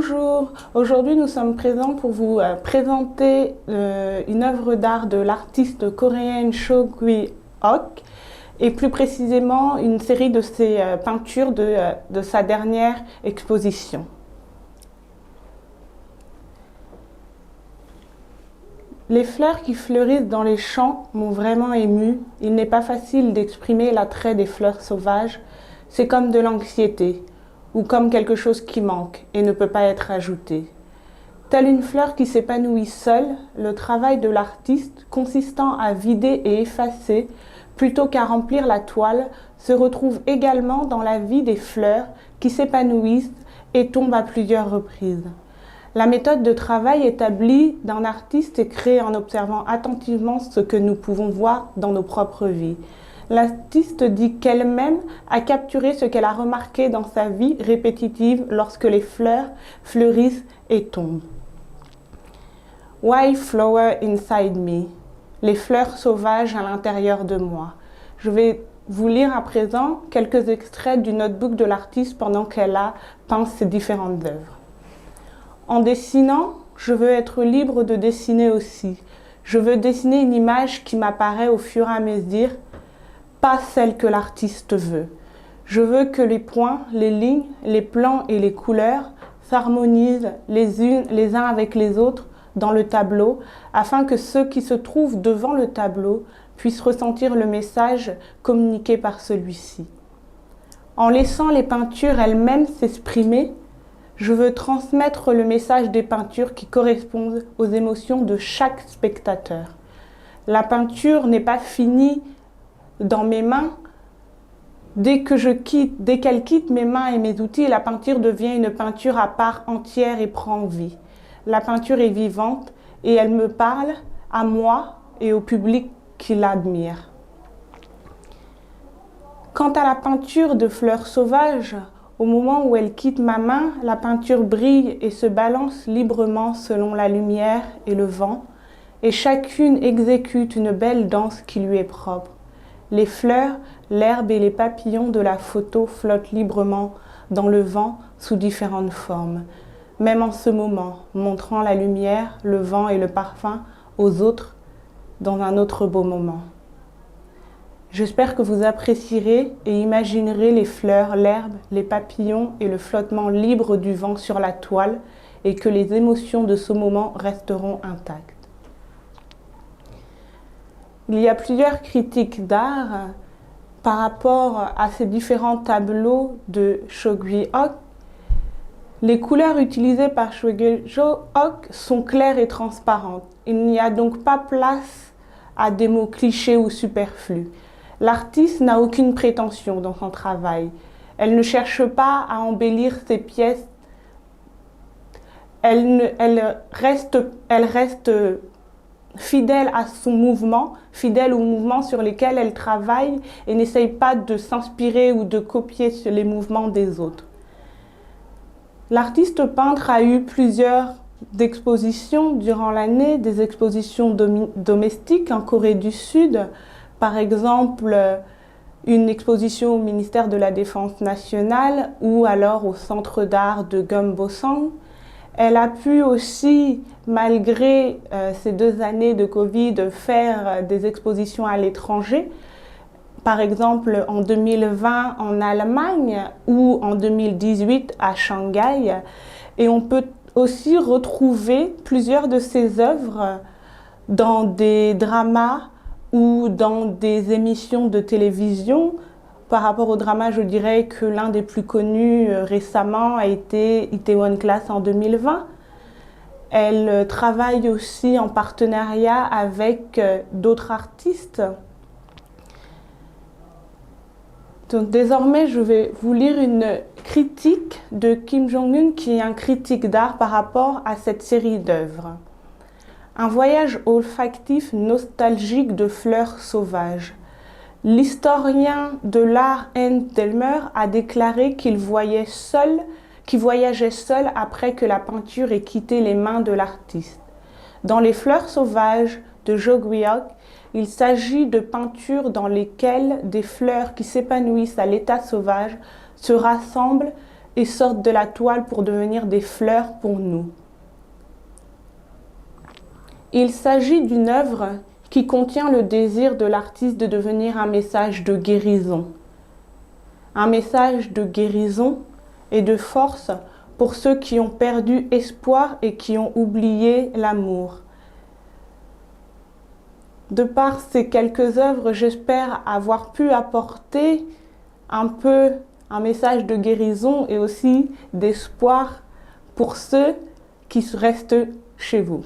Bonjour, aujourd'hui nous sommes présents pour vous présenter une œuvre d'art de l'artiste coréenne Cho Gui-ok et plus précisément une série de ses peintures de sa dernière exposition. Les fleurs qui fleurissent dans les champs m'ont vraiment émue. Il n'est pas facile d'exprimer l'attrait des fleurs sauvages. C'est comme de l'anxiété, ou comme quelque chose qui manque et ne peut pas être ajouté. Telle une fleur qui s'épanouit seule, le travail de l'artiste, consistant à vider et effacer, plutôt qu'à remplir la toile, se retrouve également dans la vie des fleurs qui s'épanouissent et tombent à plusieurs reprises. La méthode de travail établie d'un artiste est créée en observant attentivement ce que nous pouvons voir dans nos propres vies. L'artiste dit qu'elle-même a capturé ce qu'elle a remarqué dans sa vie répétitive lorsque les fleurs fleurissent et tombent. Wild flower inside me, les fleurs sauvages à l'intérieur de moi. Je vais vous lire à présent quelques extraits du notebook de l'artiste pendant qu'elle a peint ses différentes œuvres. En dessinant, je veux être libre de dessiner aussi. Je veux dessiner une image qui m'apparaît au fur et à mesure, pas celle que l'artiste veut. Je veux que les points, les lignes, les plans et les couleurs s'harmonisent les uns avec les autres dans le tableau, afin que ceux qui se trouvent devant le tableau puissent ressentir le message communiqué par celui-ci. En laissant les peintures elles-mêmes s'exprimer, je veux transmettre le message des peintures qui correspondent aux émotions de chaque spectateur. La peinture n'est pas finie dans mes mains. Dès qu'elle quitte mes mains et mes outils, la peinture devient une peinture à part entière et prend vie. La peinture est vivante et elle me parle à moi et au public qui l'admire. Quant à la peinture de fleurs sauvages, au moment où elle quitte ma main, la peinture brille et se balance librement selon la lumière et le vent, et chacune exécute une belle danse qui lui est propre. Les fleurs, l'herbe et les papillons de la photo flottent librement dans le vent sous différentes formes, même en ce moment, montrant la lumière, le vent et le parfum aux autres dans un autre beau moment. J'espère que vous apprécierez et imaginerez les fleurs, l'herbe, les papillons et le flottement libre du vent sur la toile et que les émotions de ce moment resteront intactes. Il y a plusieurs critiques d'art par rapport à ces différents tableaux de Cho Gui-ok. Les couleurs utilisées par Cho Gui-ok sont claires et transparentes. Il n'y a donc pas place à des mots clichés ou superflus. L'artiste n'a aucune prétention dans son travail. Elle ne cherche pas à embellir ses pièces. Elle reste fidèle à son mouvement, fidèle aux mouvements sur lesquels elle travaille et n'essaye pas de s'inspirer ou de copier sur les mouvements des autres. L'artiste peintre a eu plusieurs expositions durant l'année, des expositions domestiques en Corée du Sud, par exemple une exposition au ministère de la Défense nationale ou alors au centre d'art de Gyeongbokgung. Elle a pu aussi, malgré ces 2 années de Covid, faire des expositions à l'étranger, par exemple en 2020 en Allemagne ou en 2018 à Shanghai. Et on peut aussi retrouver plusieurs de ses œuvres dans des dramas ou dans des émissions de télévision. Par rapport au drama, je dirais que l'un des plus connus récemment a été Itaewon Class en 2020. Elle travaille aussi en partenariat avec d'autres artistes. Donc désormais, je vais vous lire une critique de Kim Jong-un, qui est un critique d'art par rapport à cette série d'œuvres. Un voyage olfactif nostalgique de fleurs sauvages. L'historien de l'art N. Delmer a déclaré qu'il voyageait seul après que la peinture ait quitté les mains de l'artiste. Dans les fleurs sauvages de Cho Gui-ok, il s'agit de peintures dans lesquelles des fleurs qui s'épanouissent à l'état sauvage se rassemblent et sortent de la toile pour devenir des fleurs pour nous. Il s'agit d'une œuvre qui contient le désir de l'artiste de devenir un message de guérison. Un message de guérison et de force pour ceux qui ont perdu espoir et qui ont oublié l'amour. De par ces quelques œuvres, j'espère avoir pu apporter un peu un message de guérison et aussi d'espoir pour ceux qui restent chez vous.